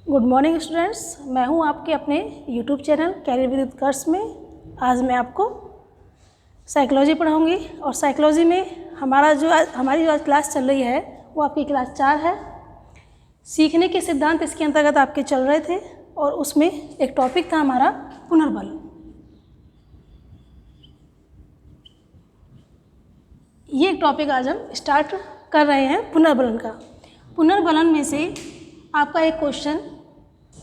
Good morning students, मैं हूं आपके अपने यूट्यूब चैनल कैरियर विद उत्कर्ष में। आज मैं आपको साइकोलॉजी पढ़ाऊंगी और साइकोलॉजी में हमारी जो आज क्लास चल रही है वो आपकी क्लास 4 है। सीखने के सिद्धांत इसके अंतर्गत आपके चल रहे थे और उसमें एक टॉपिक था हमारा पुनर्बल। ये एक टॉपिक आज हम स्टार्ट कर रहे हैं पुनर्बलन का। पुनर्बलन में से आपका एक क्वेश्चन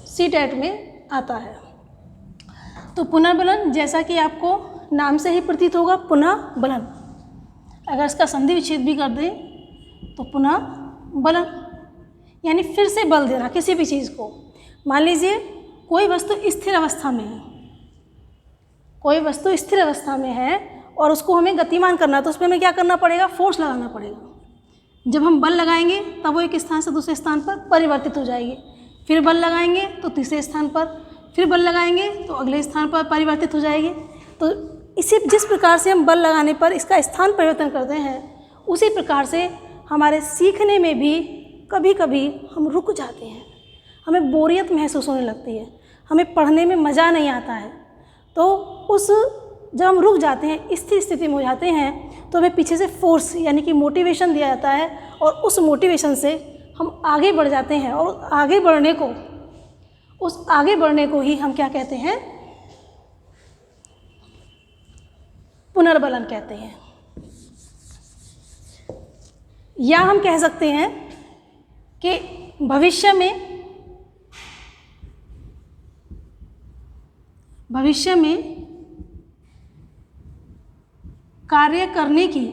CTET में आता है। तो पुनर्बलन जैसा कि आपको नाम से ही प्रतीत होगा, पुनः बलन, अगर इसका संधि विच्छेद भी कर दें तो पुनः बलन यानी फिर से बल देना किसी भी चीज़ को। मान लीजिए कोई वस्तु स्थिर अवस्था में है, कोई वस्तु स्थिर अवस्था में है और उसको हमें गतिमान करना है तो उसमें हमें क्या करना पड़ेगा, फोर्स लगाना पड़ेगा। जब हम बल लगाएंगे तब वो एक स्थान से दूसरे स्थान पर परिवर्तित हो जाएगी, फिर बल लगाएंगे तो तीसरे स्थान पर, फिर बल लगाएंगे तो अगले स्थान पर परिवर्तित हो जाएगी। तो जिस प्रकार से हम बल लगाने पर इसका स्थान परिवर्तन करते हैं, उसी प्रकार से हमारे सीखने में भी कभी कभी हम रुक जाते हैं, हमें बोरियत महसूस होने लगती है, हमें पढ़ने में मज़ा नहीं आता है। तो जब हम रुक जाते हैं, स्थिर स्थिति में हो जाते हैं, तो हमें पीछे से फोर्स यानी कि मोटिवेशन दिया जाता है और उस मोटिवेशन से हम आगे बढ़ जाते हैं और उस आगे बढ़ने को ही हम क्या कहते हैं, पुनर्बलन कहते हैं। या हम कह सकते हैं कि भविष्य में कार्य करने की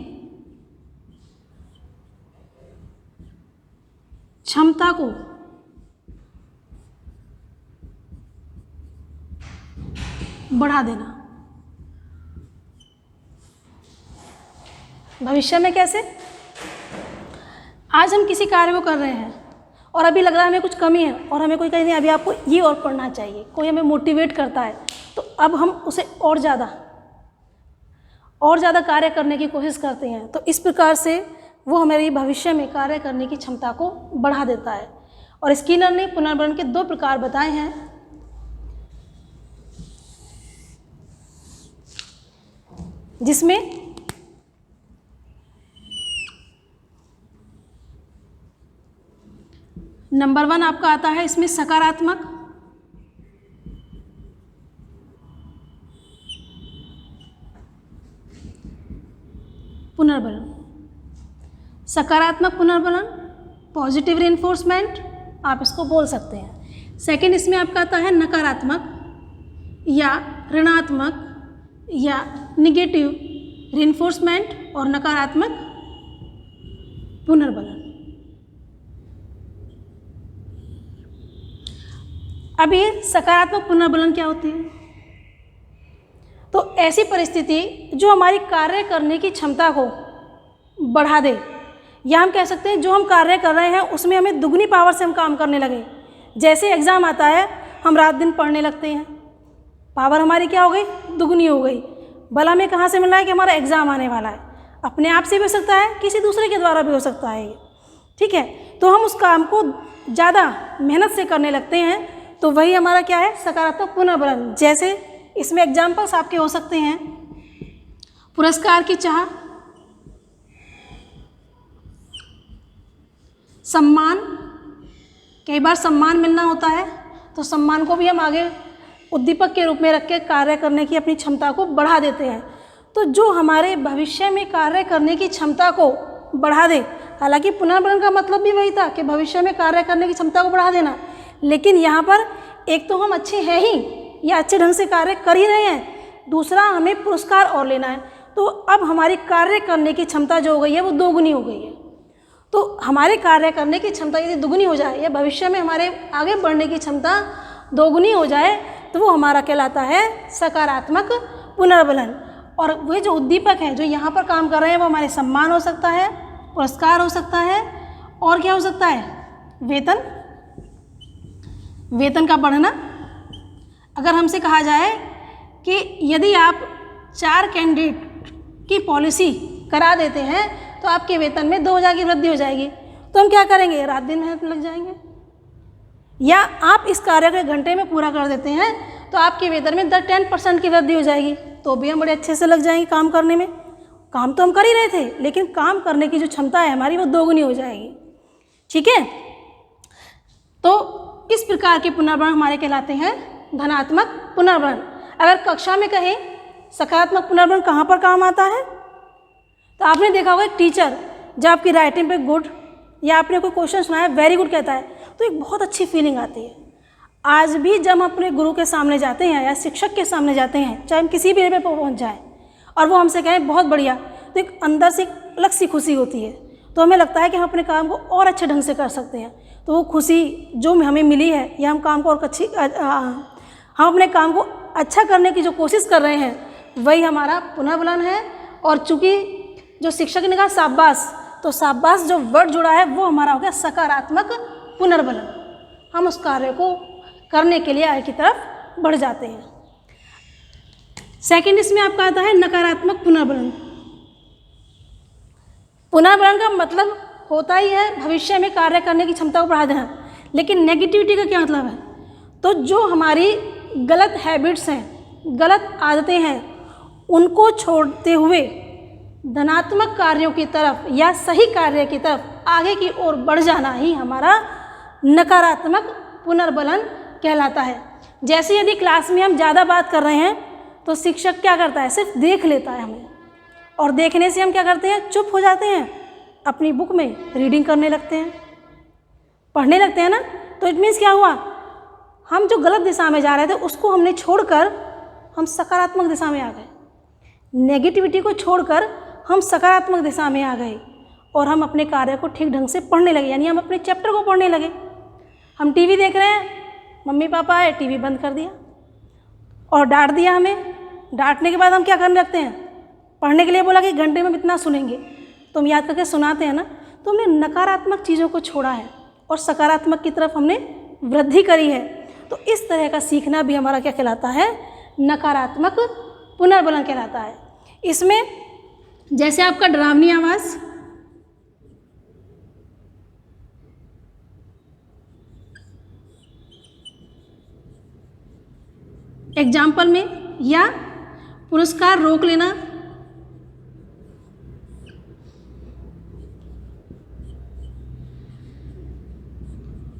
क्षमता को बढ़ा देना। भविष्य में कैसे? आज हम किसी कार्य को कर रहे हैं और अभी लग रहा है हमें कुछ कमी है और हमें कोई कहे नहीं अभी आपको ये और पढ़ना चाहिए, कोई हमें मोटिवेट करता है, तो अब हम उसे और ज़्यादा कार्य करने की कोशिश करते हैं। तो इस प्रकार से वो हमारी भविष्य में कार्य करने की क्षमता को बढ़ा देता है। और स्किनर ने पुनर्बलन के 2 प्रकार बताए हैं। जिसमें नंबर 1 आपका आता है इसमें सकारात्मक पुनर्बलन। सकारात्मक पुनर्बलन, पॉजिटिव रेनफोर्समेंट आप इसको बोल सकते हैं। सेकंड इसमें आपका आता है नकारात्मक या ऋणात्मक या निगेटिव रेनफोर्समेंट और नकारात्मक पुनर्बलन। अब ये सकारात्मक पुनर्बलन क्या होती है? तो ऐसी परिस्थिति जो हमारी कार्य करने की क्षमता को बढ़ा दे, या हम कह सकते हैं जो हम कार्य कर रहे हैं उसमें हमें दुगनी पावर से हम काम करने लगे। जैसे एग्ज़ाम आता है हम रात दिन पढ़ने लगते हैं, पावर हमारी क्या हो गई, दुगनी हो गई। बल हमें कहाँ से मिल रहा है कि हमारा एग्ज़ाम आने वाला है, अपने आप से भी हो सकता है, किसी दूसरे के द्वारा भी हो सकता है, ठीक है। तो हम उस काम को ज़्यादा मेहनत से करने लगते हैं, तो वही हमारा क्या है, सकारात्मक पुनर्बलन। जैसे इसमें एग्जाम्पल्स आपके हो सकते हैं पुरस्कार की चाह, सम्मान, कई बार सम्मान मिलना होता है तो सम्मान को भी हम आगे उद्दीपक के रूप में रख के कार्य करने की अपनी क्षमता को बढ़ा देते हैं। तो जो हमारे भविष्य में कार्य करने की क्षमता को बढ़ा दे, हालांकि पुनर्बलन का मतलब भी वही था कि भविष्य में कार्य करने की क्षमता को बढ़ा देना, लेकिन यहाँ पर एक तो हम अच्छे हैं ही या अच्छे ढंग से कार्य कर ही रहे हैं, दूसरा हमें पुरस्कार और लेना है। तो अब हमारी कार्य करने की क्षमता जो हो गई है वो दोगुनी हो गई है। तो हमारे कार्य करने की क्षमता यदि दुगनी हो जाए या भविष्य में हमारे आगे बढ़ने की क्षमता दोगुनी हो जाए तो वो हमारा कहलाता है सकारात्मक पुनर्बलन। और वे जो उद्दीपक हैं जो यहाँ पर काम कर रहे हैं वो हमारे सम्मान हो सकता है, पुरस्कार हो सकता है, और क्या हो सकता है, वेतन का बढ़ना। अगर हमसे कहा जाए कि यदि आप 4 कैंडिडेट की पॉलिसी करा देते हैं तो आपके वेतन में 2000 की वृद्धि हो जाएगी, तो हम क्या करेंगे, रात दिन मेहनत में लग जाएंगे। या आप इस कार्य को 1 घंटे में पूरा कर देते हैं तो आपके वेतन में 10% की वृद्धि हो जाएगी, तो भी हम बड़े अच्छे से लग जाएंगे काम करने में। काम तो हम कर ही रहे थे, लेकिन काम करने की जो क्षमता है हमारी वो 2 गुनी हो जाएगी। ठीक है, तो इस प्रकार के पुनर्बलन हमारे कहलाते हैं धनात्मक पुनर्बलन। अगर कक्षा में कहें सकारात्मक पुनर्बलन कहाँ पर काम आता है, तो आपने देखा होगा एक टीचर जब आपकी राइटिंग पे गुड या आपने कोई क्वेश्चन सुनाया वेरी गुड कहता है तो एक बहुत अच्छी फीलिंग आती है। आज भी जब हम अपने गुरु के सामने जाते हैं या शिक्षक के सामने जाते हैं, चाहे हम किसी भी लेवल पर पहुँच जाएँ और वो हमसे कहें बहुत बढ़िया, तो एक अंदर से एक अलग सी खुशी होती है। तो हमें लगता है कि हम अपने काम को और अच्छे ढंग से कर सकते हैं। तो वो खुशी जो हमें मिली है या हम काम को और हम अपने काम को अच्छा करने की जो कोशिश कर रहे हैं वही हमारा पुनर्बलन है। और चूँकि जो शिक्षक ने कहा शाबाश, तो शाबाश जो वर्ड जुड़ा है वो हमारा हो गया सकारात्मक पुनर्बलन। हम उस कार्य को करने के लिए आगे की तरफ बढ़ जाते हैं। सेकंड इसमें आपका आता है नकारात्मक पुनर्बलन। पुनर्बलन का मतलब होता ही है भविष्य में कार्य करने की क्षमता को बढ़ा देना, लेकिन नेगेटिविटी का क्या मतलब है, तो जो हमारी गलत हैबिट्स हैं, गलत आदतें हैं, उनको छोड़ते हुए धनात्मक कार्यों की तरफ या सही कार्य की तरफ आगे की ओर बढ़ जाना ही हमारा नकारात्मक पुनर्बलन कहलाता है। जैसे यदि क्लास में हम ज़्यादा बात कर रहे हैं तो शिक्षक क्या करता है, सिर्फ देख लेता है हमें, और देखने से हम क्या करते हैं, चुप हो जाते हैं, अपनी बुक में रीडिंग करने लगते हैं, पढ़ने लगते हैं ना। तो इट मीन्स क्या हुआ, हम जो गलत दिशा में जा रहे थे उसको हमने छोड़कर हम सकारात्मक दिशा में आ गए, नेगेटिविटी को छोड़कर हम सकारात्मक दिशा में आ गए और हम अपने कार्य को ठीक ढंग से पढ़ने लगे, यानी हम अपने चैप्टर को पढ़ने लगे। हम टीवी देख रहे हैं, मम्मी पापा आए, टीवी बंद कर दिया और डांट दिया हमें। डांटने के बाद हम क्या करने लगते हैं, पढ़ने के लिए बोला कि घंटे में इतना सुनेंगे, तो हम याद करके सुनाते हैं ना। तो हमने नकारात्मक चीज़ों को छोड़ा है और सकारात्मक की तरफ हमने वृद्धि करी है। तो इस तरह का सीखना भी हमारा क्या कहलाता है, नकारात्मक पुनर्बलन कहलाता है। इसमें जैसे आपका डरावनी आवाज़, एग्जाम्पल में, या पुरस्कार रोक लेना,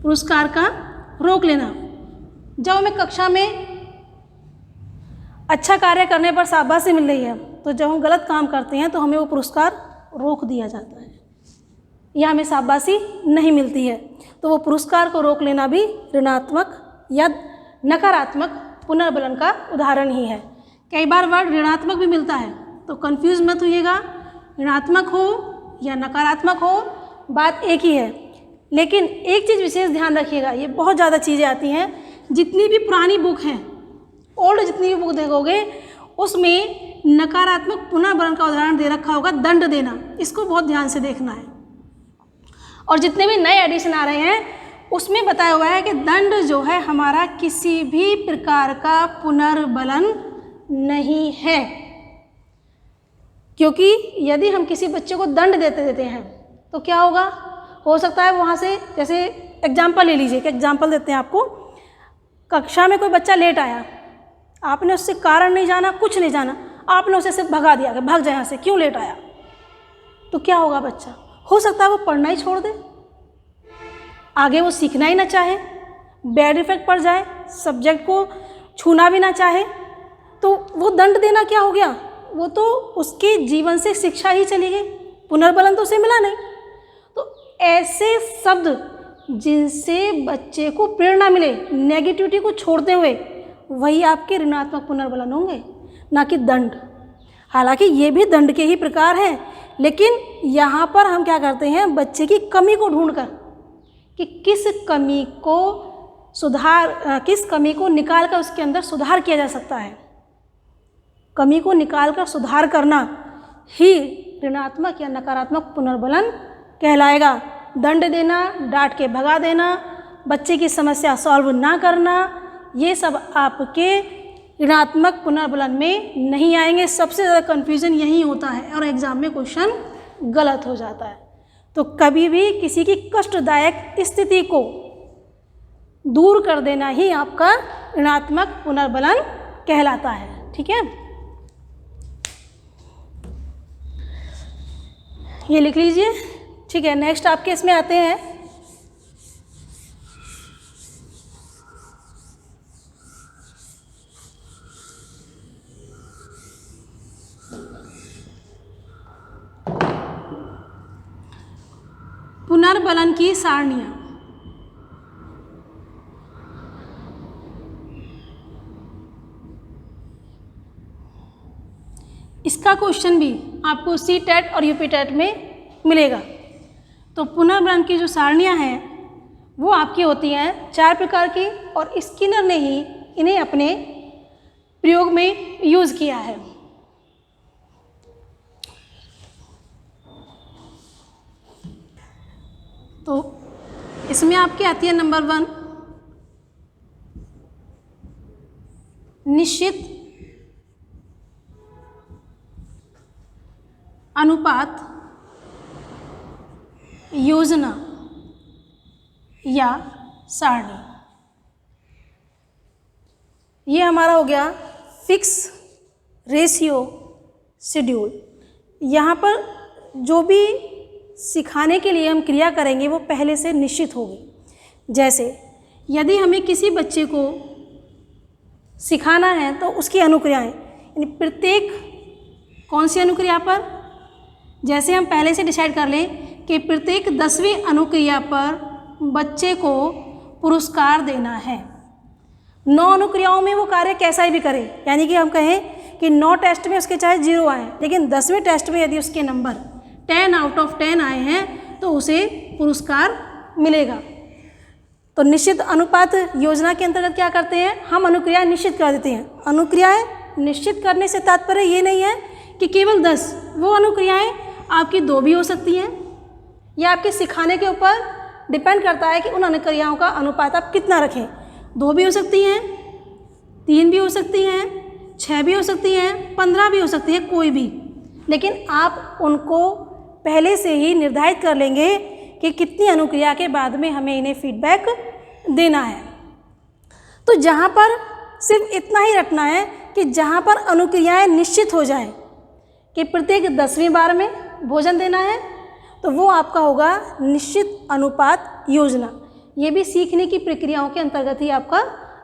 पुरस्कार का रोक लेना। जब हमें कक्षा में अच्छा कार्य करने पर शाबाशी मिल रही है, तो जब हम गलत काम करते हैं तो हमें वो पुरस्कार रोक दिया जाता है या हमें शाबाशी नहीं मिलती है। तो वो पुरस्कार को रोक लेना भी ऋणात्मक या नकारात्मक पुनर्बलन का उदाहरण ही है। कई बार वर्ड ऋणात्मक भी मिलता है, तो कंफ्यूज मत होइएगा, ऋणात्मक हो या नकारात्मक हो बात एक ही है। लेकिन एक चीज़ विशेष ध्यान रखिएगा, ये बहुत ज़्यादा चीज़ें आती हैं, जितनी भी पुरानी बुक हैं, ओल्ड जितनी भी बुक देखोगे उसमें नकारात्मक पुनर्बलन का उदाहरण दे रखा होगा दंड देना। इसको बहुत ध्यान से देखना है। और जितने भी नए एडिशन आ रहे हैं उसमें बताया हुआ है कि दंड जो है हमारा किसी भी प्रकार का पुनर्बलन नहीं है, क्योंकि यदि हम किसी बच्चे को दंड देते हैं तो क्या होगा, हो सकता है वहाँ से, जैसे एग्जाम्पल ले लीजिए, कि एग्जाम्पल देते हैं आपको, कक्षा में कोई बच्चा लेट आया, आपने उससे कारण नहीं जाना, कुछ नहीं जाना, आपने उसे सिर्फ भगा दिया कि भाग जाए यहाँ से, क्यों लेट आया। तो क्या होगा, बच्चा हो सकता है वो पढ़ना ही छोड़ दे, आगे वो सीखना ही ना चाहे, बैड इफेक्ट पड़ जाए, सब्जेक्ट को छूना भी ना चाहे। तो वो दंड देना क्या हो गया, वो तो उसके जीवन से शिक्षा ही चली गई, पुनर्बलन तो उसे मिला नहीं। तो ऐसे शब्द जिनसे बच्चे को प्रेरणा मिले, नेगेटिविटी को छोड़ते हुए, वही आपके ऋणात्मक पुनर्बलन होंगे, ना कि दंड। हालांकि ये भी दंड के ही प्रकार हैं, लेकिन यहाँ पर हम क्या करते हैं, बच्चे की कमी को ढूंढकर कि किस कमी को निकाल कर उसके अंदर सुधार किया जा सकता है, कमी को निकाल कर सुधार करना ही ऋणात्मक या नकारात्मक पुनर्बलन कहलाएगा। दंड देना, डांट के भगा देना, बच्चे की समस्या सॉल्व ना करना, ये सब आपके ऋणात्मक पुनर्बलन में नहीं आएंगे। सबसे ज़्यादा कन्फ्यूजन यही होता है और एग्ज़ाम में क्वेश्चन गलत हो जाता है। तो कभी भी किसी की कष्टदायक स्थिति को दूर कर देना ही आपका ऋणात्मक पुनर्बलन कहलाता है। ठीक है, ये लिख लीजिए। ठीक है, नेक्स्ट आपके इसमें आते हैं पुनर्बलन की सारणियाँ। इसका क्वेश्चन भी आपको CTET और UPTET में मिलेगा। तो पुनर्बलन की जो सारणियाँ हैं वो आपकी होती हैं 4 प्रकार की, और स्किनर ने ही इन्हें अपने प्रयोग में यूज़ किया है। तो इसमें आपके आती है नंबर 1, निश्चित अनुपात योजना या सारणी। ये हमारा हो गया फिक्स रेशियो शेड्यूल। यहाँ पर जो भी सिखाने के लिए हम क्रिया करेंगे वो पहले से निश्चित होगी। जैसे यदि हमें किसी बच्चे को सिखाना है तो उसकी अनुक्रियाएं, यानी प्रत्येक कौन सी अनुक्रिया पर, जैसे हम पहले से डिसाइड कर लें कि प्रत्येक 10वीं अनुक्रिया पर बच्चे को पुरस्कार देना है। 9 अनुक्रियाओं में वो कार्य कैसा भी करे, यानी कि हम कहें कि 9 टेस्ट में उसके चाहे 0 आए, लेकिन 10वें टेस्ट में यदि उसके नंबर 10 आउट ऑफ 10 आए हैं तो उसे पुरस्कार मिलेगा। तो निश्चित अनुपात योजना के अंतर्गत क्या करते हैं, हम अनुक्रियाएं निश्चित कर देते हैं। अनुक्रियाएं निश्चित करने से तात्पर्य ये नहीं है कि केवल 10, वो अनुक्रियाएं आपकी 2 भी हो सकती हैं, या आपके सिखाने के ऊपर डिपेंड करता है कि उन अनुक्रियाओं का अनुपात आप कितना रखें। 2 भी हो सकती हैं, 3 भी हो सकती हैं, 6 भी हो सकती हैं, 15 भी हो सकती है, कोई भी, लेकिन आप उनको पहले से ही निर्धारित कर लेंगे कि कितनी अनुक्रिया के बाद में हमें इन्हें फीडबैक देना है। तो जहाँ पर सिर्फ इतना ही रखना है कि जहाँ पर अनुक्रियाएं निश्चित हो जाएं कि प्रत्येक 10वीं बार में भोजन देना है, तो वो आपका होगा निश्चित अनुपात योजना। ये भी सीखने की प्रक्रियाओं के अंतर्गत ही आपका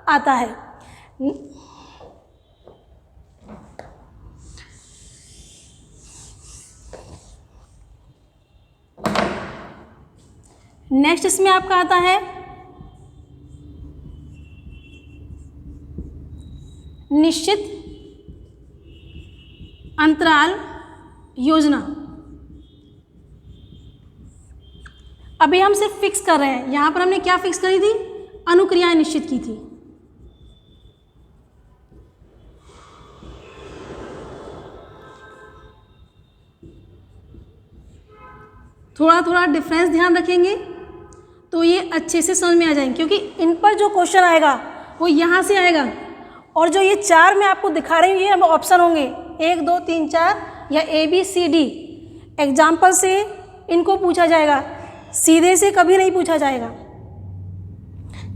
आता है। नेक्स्ट इसमें आपका आता है निश्चित अंतराल योजना। अभी हम सिर्फ फिक्स कर रहे हैं, यहाँ पर हमने क्या फिक्स करी थी, अनुक्रियाएं निश्चित की थी। थोड़ा थोड़ा डिफरेंस ध्यान रखेंगे तो ये अच्छे से समझ में आ जाएंगे, क्योंकि इन पर जो क्वेश्चन आएगा वो यहाँ से आएगा, और जो ये 4 मैं आपको दिखा रही हूँ ये ऑप्शन होंगे 1 2 3 4 या ABCD। एग्जाम्पल से इनको पूछा जाएगा, सीधे से कभी नहीं पूछा जाएगा।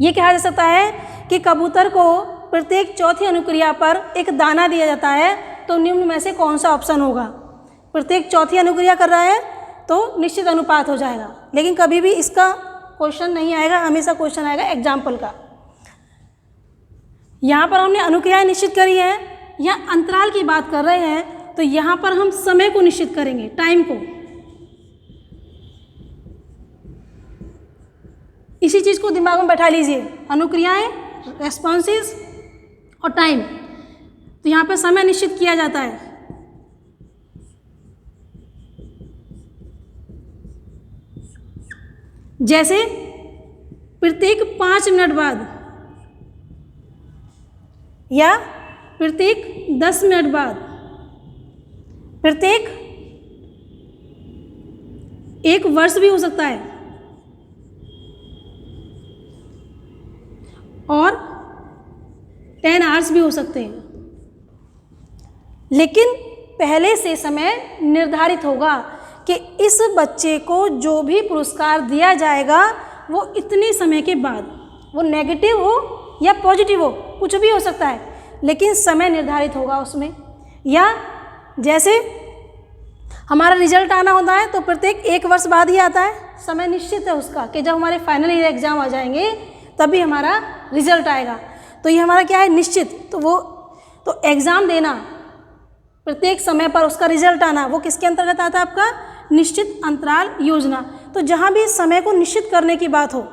ये कहा जा सकता है कि कबूतर को प्रत्येक चौथी अनुक्रिया पर एक दाना दिया जाता है, तो निम्न में से कौन सा ऑप्शन होगा। प्रत्येक चौथी अनुक्रिया कर रहा है तो निश्चित अनुपात हो जाएगा, लेकिन कभी भी इसका क्वेश्चन नहीं आएगा, हमेशा क्वेश्चन आएगा एग्जाम्पल का। यहाँ पर हमने अनुक्रियाएं निश्चित करी है, या अंतराल की बात कर रहे हैं तो यहाँ पर हम समय को निश्चित करेंगे, टाइम को। इसी चीज़ को दिमाग में बैठा लीजिए, अनुक्रियाएं, रेस्पॉन्सेस और टाइम। तो यहाँ पर समय निश्चित किया जाता है। जैसे प्रत्येक 5 मिनट बाद या प्रत्येक 10 मिनट बाद, प्रत्येक 1 वर्ष भी हो सकता है, और 10 आवर्स भी हो सकते हैं, लेकिन पहले से समय निर्धारित होगा कि इस बच्चे को जो भी पुरस्कार दिया जाएगा वो इतने समय के बाद। वो नेगेटिव हो या पॉजिटिव हो, कुछ भी हो सकता है, लेकिन समय निर्धारित होगा उसमें। या जैसे हमारा रिजल्ट आना होता है तो प्रत्येक 1 वर्ष बाद ही आता है, समय निश्चित है उसका कि जब हमारे फाइनल ईयर एग्ज़ाम आ जाएंगे तभी हमारा रिजल्ट आएगा। तो ये हमारा क्या है, निश्चित। तो एग्ज़ाम देना, प्रत्येक समय पर उसका रिजल्ट आना, वो किसके अंतर्गत आता है, आपका निश्चित अंतराल योजना। तो जहाँ भी समय को निश्चित करने की बात हो,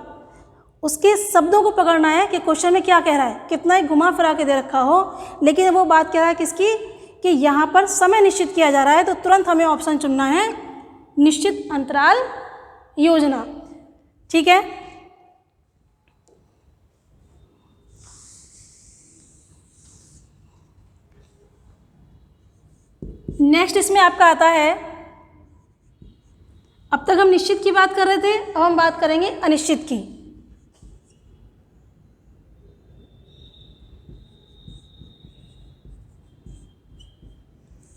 उसके शब्दों को पकड़ना है कि क्वेश्चन में क्या कह रहा है, कितना ही घुमा फिरा के दे रखा हो, लेकिन वो बात कह रहा है किसकी, कि यहाँ पर समय निश्चित किया जा रहा है, तो तुरंत हमें ऑप्शन चुनना है निश्चित अंतराल योजना। ठीक है। नेक्स्ट इसमें आपका आता है, अब तक हम निश्चित की बात कर रहे थे, अब हम बात करेंगे अनिश्चित की।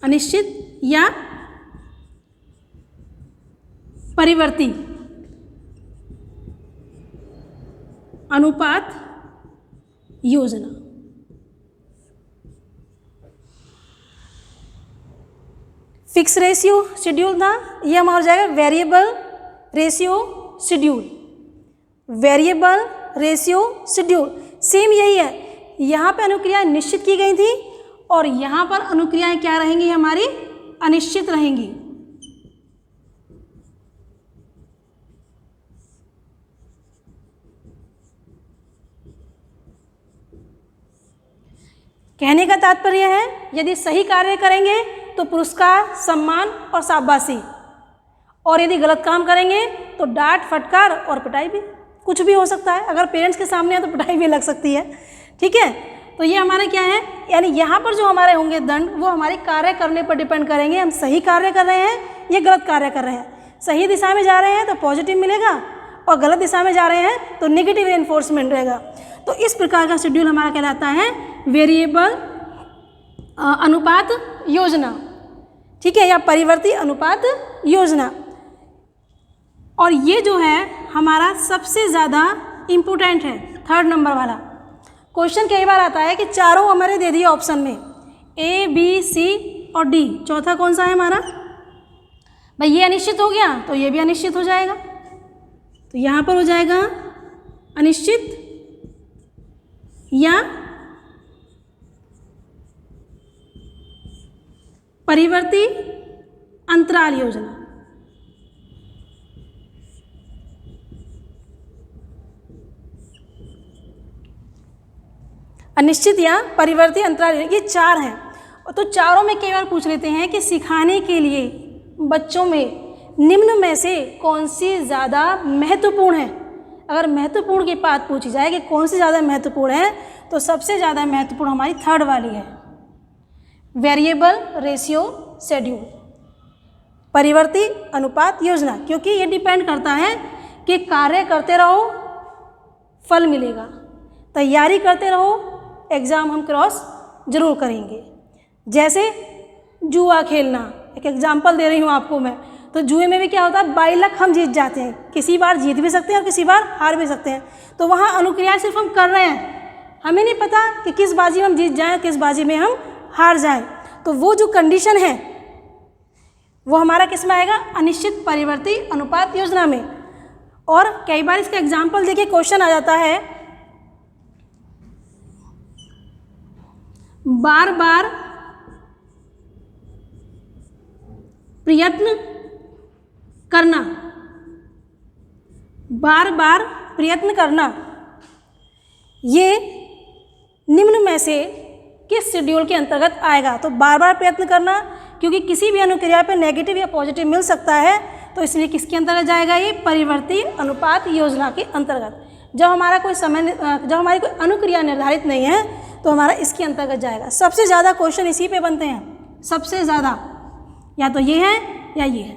अनिश्चित या परिवर्ती अनुपात योजना। फिक्स रेशियो शेड्यूल था, ये हमारा हो जाएगा variable ratio schedule. Variable ratio schedule same यही है, यहाँ पे अनुक्रियाएं निश्चित की गई थी और यहाँ पर अनुक्रियाएं क्या रहेंगी, हमारी अनिश्चित रहेंगी। कहने का तात्पर्य है, यदि सही कार्य करेंगे तो पुरस्कार, सम्मान और शाबाशी, और यदि गलत काम करेंगे तो डांट, फटकार और पिटाई भी, कुछ भी हो सकता है। अगर पेरेंट्स के सामने है तो पिटाई भी लग सकती है। ठीक है। तो ये हमारे क्या है, यानी यहाँ पर जो हमारे होंगे दंड, वो हमारे कार्य करने पर डिपेंड करेंगे, हम सही कार्य कर रहे हैं या गलत कार्य कर रहे हैं। सही दिशा में जा रहे हैं तो पॉजिटिव मिलेगा, और गलत दिशा में जा रहे हैं तो नेगेटिव एनफोर्समेंट रहेगा। तो इस प्रकार का शेड्यूल हमारा कहलाता है वेरिएबल अनुपात योजना। ठीक है, या परिवर्ती अनुपात योजना। और ये जो है हमारा सबसे ज़्यादा इम्पोर्टेंट है, 3rd नंबर वाला क्वेश्चन। कई बार आता है कि चारों हमारे दे दिए ऑप्शन में, A, B, C और D, चौथा कौन सा है हमारा, भाई ये अनिश्चित हो गया तो ये भी अनिश्चित हो जाएगा। तो यहाँ पर हो जाएगा अनिश्चित या परिवर्ती अंतराल योजना। अनिश्चित या परिवर्ती अंतराल, ये 4 हैं। तो चारों में कई बार पूछ लेते हैं कि सिखाने के लिए बच्चों में निम्न में से कौन सी ज़्यादा महत्वपूर्ण है। अगर महत्वपूर्ण की बात पूछी जाए कि कौन सी ज़्यादा महत्वपूर्ण है, तो सबसे ज़्यादा महत्वपूर्ण हमारी 3rd वाली है, वेरिएबल रेशियो शेड्यूल, परिवर्ती अनुपात योजना। क्योंकि ये डिपेंड करता है कि कार्य करते रहो फल मिलेगा, तैयारी करते रहो एग्ज़ाम हम क्रॉस जरूर करेंगे। जैसे जुआ खेलना, एक एग्जाम्पल दे रही हूँ आपको मैं, तो जुए में भी क्या होता है, 22 लाख हम जीत जाते हैं, किसी बार जीत भी सकते हैं और किसी बार हार भी सकते हैं। तो वहाँ अनुक्रिया सिर्फ हम कर रहे हैं, हमें नहीं पता कि किस बाजी में हम जीत जाएं, किस बाजी में हम हार जाएं। तो वो जो कंडीशन है वो हमारा किस में आएगा, अनिश्चित परिवर्ती अनुपात योजना में। और कई बार इसका एग्जाम्पल देखिए, क्वेश्चन आ जाता है, बार बार प्रयत्न करना, बार बार प्रयत्न करना, ये निम्न में से किस शेड्यूल के अंतर्गत आएगा। तो बार बार प्रयत्न करना, क्योंकि किसी भी अनुक्रिया पे नेगेटिव या पॉजिटिव मिल सकता है, तो इसलिए किसके अंतर्गत जाएगा, ये परिवर्ती अनुपात योजना के अंतर्गत। जब हमारा कोई समय, जब हमारी कोई अनुक्रिया निर्धारित नहीं है तो हमारा इसके अंतर्गत जाएगा। सबसे ज़्यादा क्वेश्चन इसी पे बनते हैं, सबसे ज़्यादा, या तो ये है या ये है।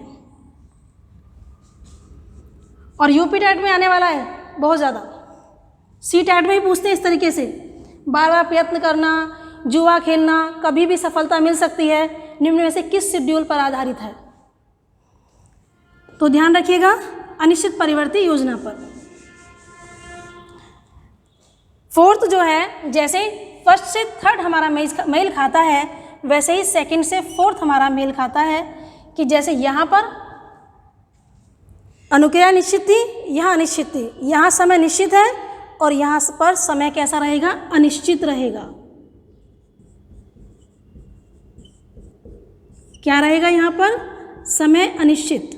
और यूपी टेट में आने वाला है बहुत ज़्यादा, सी टेट में भी पूछते हैं इस तरीके से, बार बार प्रयत्न करना, जुआ खेलना, कभी भी सफलता मिल सकती है, निम्न में से किस शेड्यूल पर आधारित है। तो ध्यान रखिएगा अनिश्चित परिवर्ती योजना पर। फोर्थ जो है, जैसे फर्स्ट से थर्ड हमारा मेल खाता है, वैसे ही सेकंड से फोर्थ हमारा मेल खाता है। कि जैसे यहाँ पर अनुक्रिया निश्चित थी, यहाँ अनिश्चित थी, यहाँ समय निश्चित है और यहाँ पर समय कैसा रहेगा, अनिश्चित रहेगा। क्या रहेगा यहाँ पर, समय अनिश्चित।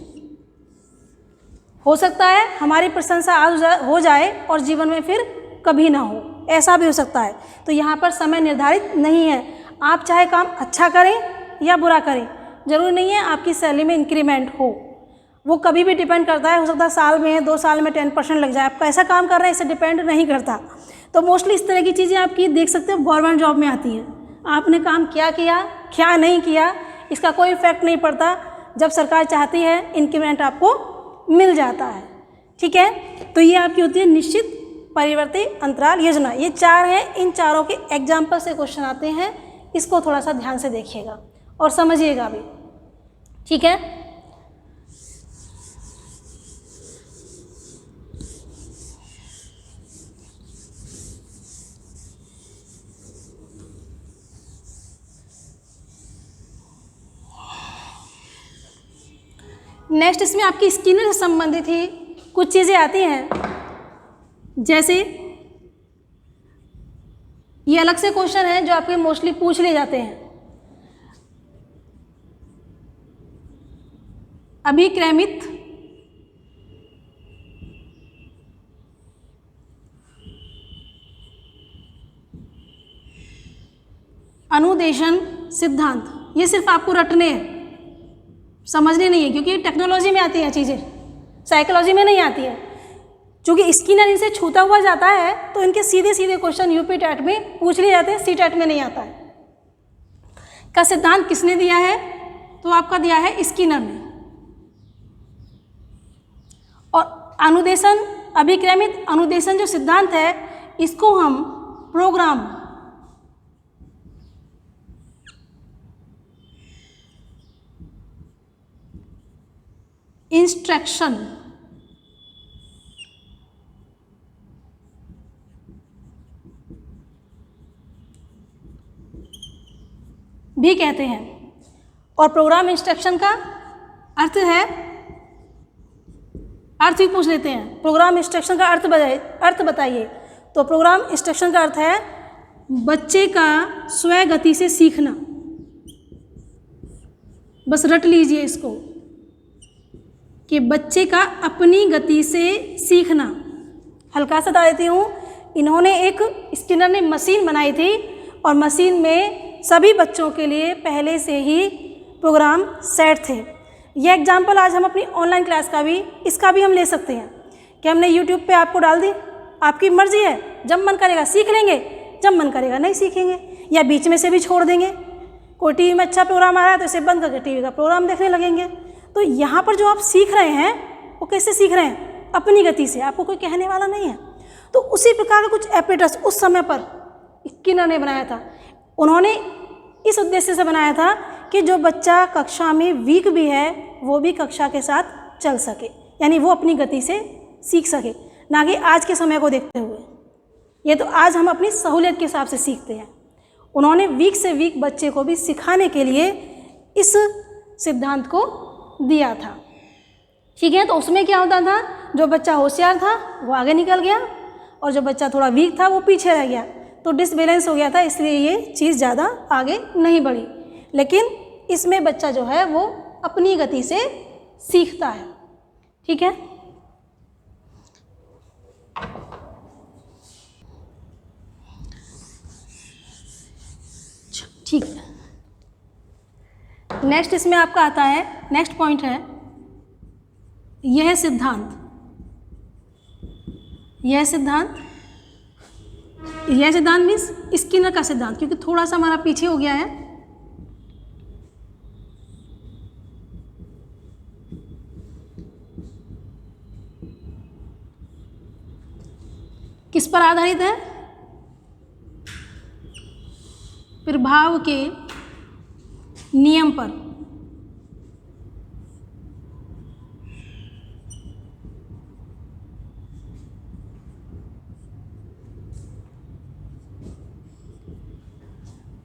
हो सकता है हमारी प्रशंसा आज हो जाए और जीवन में फिर कभी ना हो, ऐसा भी हो सकता है। तो यहाँ पर समय निर्धारित नहीं है। आप चाहे काम अच्छा करें या बुरा करें, जरूरी नहीं है आपकी सैलरी में इंक्रीमेंट हो, वो कभी भी डिपेंड करता है। हो सकता है साल में 2 साल में 10% लग जाए। आप कैसा काम कर रहे हैं इससे डिपेंड नहीं करता। तो मोस्टली इस तरह की चीज़ें आपकी देख सकते हो गवर्नमेंट जॉब में आती हैं। आपने काम क्या किया क्या नहीं किया इसका कोई इफेक्ट नहीं पड़ता। जब सरकार चाहती है इंक्रीमेंट आपको मिल जाता है। ठीक है, तो ये आपकी होती है निश्चित परिवर्ती अंतराल योजना। ये 4 हैं, इन चारों के एग्जाम्पल से क्वेश्चन आते हैं। इसको थोड़ा सा ध्यान से देखिएगा और समझिएगा भी। ठीक है, नेक्स्ट इसमें आपकी स्किनर से संबंधित ही कुछ चीज़ें आती हैं। जैसे ये अलग से क्वेश्चन है जो आपके मोस्टली पूछ लिए जाते हैं। अभिक्रमित अनुदेशन सिद्धांत, ये सिर्फ आपको रटने हैं, समझने नहीं है, क्योंकि टेक्नोलॉजी में आती है चीज़ें, साइकोलॉजी में नहीं आती है। क्योंकि स्किनर इनसे छूता हुआ जाता है तो इनके सीधे सीधे क्वेश्चन यूपी टेट में पूछ लिए जाते हैं, सी टेट में नहीं आता है। का सिद्धांत किसने दिया है, तो आपका दिया है स्किनर ने। और अनुदेशन, अभिक्रमित अनुदेशन जो सिद्धांत है, इसको हम प्रोग्राम इंस्ट्रक्शन भी कहते हैं। और प्रोग्राम इंस्ट्रक्शन का अर्थ है, अर्थ भी पूछ लेते हैं। प्रोग्राम इंस्ट्रक्शन का अर्थ बताइए। तो प्रोग्राम इंस्ट्रक्शन का अर्थ है बच्चे का स्वगति से सीखना। बस रट लीजिए इसको कि बच्चे का अपनी गति से सीखना। हल्का सा बता देती हूँ, इन्होंने एक स्किनर ने मशीन बनाई थी और मशीन में सभी बच्चों के लिए पहले से ही प्रोग्राम सेट थे। ये एग्जाम्पल आज हम अपनी ऑनलाइन क्लास का भी, इसका भी हम ले सकते हैं कि हमने यूट्यूब पे आपको डाल दी, आपकी मर्जी है, जब मन करेगा सीख लेंगे, जब मन करेगा नहीं सीखेंगे, या बीच में से भी छोड़ देंगे। कोई टीवी में अच्छा प्रोग्राम आ रहा है तो इसे बंद करके टीवी का प्रोग्राम देखने लगेंगे। तो यहाँ पर जो आप सीख रहे हैं वो कैसे सीख रहे हैं, अपनी गति से, आपको कोई कहने वाला नहीं है। तो उसी प्रकार का कुछ एपरेटस उस समय पर स्किनर ने बनाया था। उन्होंने इस उद्देश्य से बनाया था कि जो बच्चा कक्षा में वीक भी है वो भी कक्षा के साथ चल सके, यानी वो अपनी गति से सीख सके, ना कि आज के समय को देखते हुए। ये तो आज हम अपनी सहूलियत के हिसाब से सीखते हैं। उन्होंने वीक से वीक बच्चे को भी सिखाने के लिए इस सिद्धांत को दिया था। ठीक है, तो उसमें क्या होता था, जो बच्चा होशियार था वो आगे निकल गया और जो बच्चा थोड़ा वीक था वो पीछे रह गया। तो डिसबैलेंस हो गया था, इसलिए ये चीज़ ज़्यादा आगे नहीं बढ़ी। लेकिन इसमें बच्चा जो है वो अपनी गति से सीखता है। ठीक है, ठीक है। नेक्स्ट इसमें आपका आता है, नेक्स्ट पॉइंट है यह सिद्धांत। यह सिद्धांत मीन्स स्किनर का सिद्धांत, क्योंकि थोड़ा सा हमारा पीछे हो गया है। किस पर आधारित है, प्रभाव के नियम पर।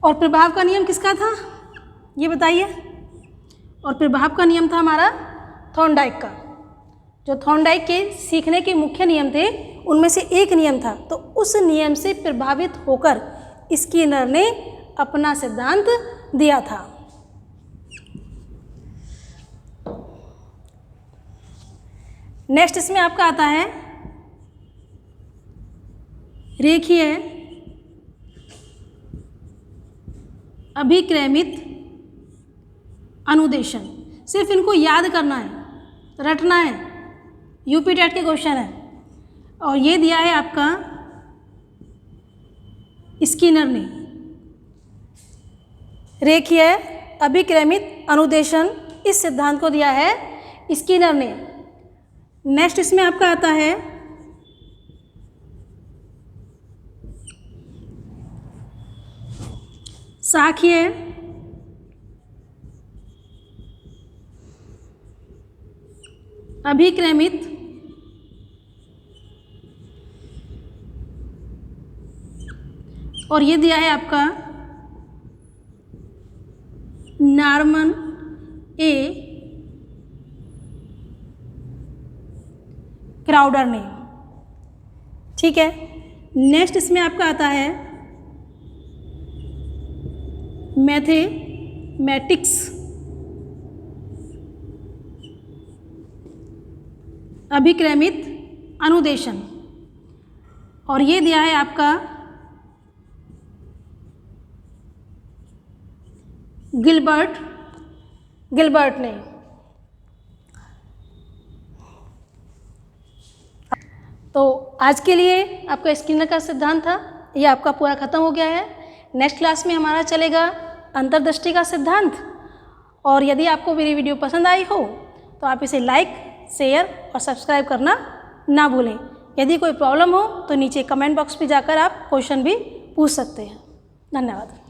और प्रभाव का नियम किसका था ये बताइए? और प्रभाव का नियम था हमारा थॉर्नडाइक का। जो थॉर्नडाइक के सीखने के मुख्य नियम थे उनमें से एक नियम था, तो उस नियम से प्रभावित होकर स्किनर ने अपना सिद्धांत दिया था। नेक्स्ट इसमें आपका आता है रेखीय अभिक्रमित अनुदेशन। सिर्फ इनको याद करना है, रटना है, यूपी टेट के क्वेश्चन है। और ये दिया है आपका स्किनर ने, रेखीय अभिक्रमित अनुदेशन, इस सिद्धांत को दिया है स्किनर ने। नेक्स्ट इसमें आपका आता है शाखीय अभिक्रमित और ये दिया है आपका नॉर्मन ए क्राउडर ने। ठीक है, नेक्स्ट इसमें आपका आता है मैथमेटिक्स अभिक्रमित अनुदेशन और ये दिया है आपका गिलबर्ट ने। तो आज के लिए आपका स्किनर का सिद्धांत था, ये आपका पूरा खत्म हो गया है। नेक्स्ट क्लास में हमारा चलेगा अंतर्दृष्टि का सिद्धांत। और यदि आपको मेरी वीडियो पसंद आई हो तो आप इसे लाइक, शेयर और सब्सक्राइब करना ना भूलें। यदि कोई प्रॉब्लम हो तो नीचे कमेंट बॉक्स में जाकर आप क्वेश्चन भी पूछ सकते हैं। धन्यवाद।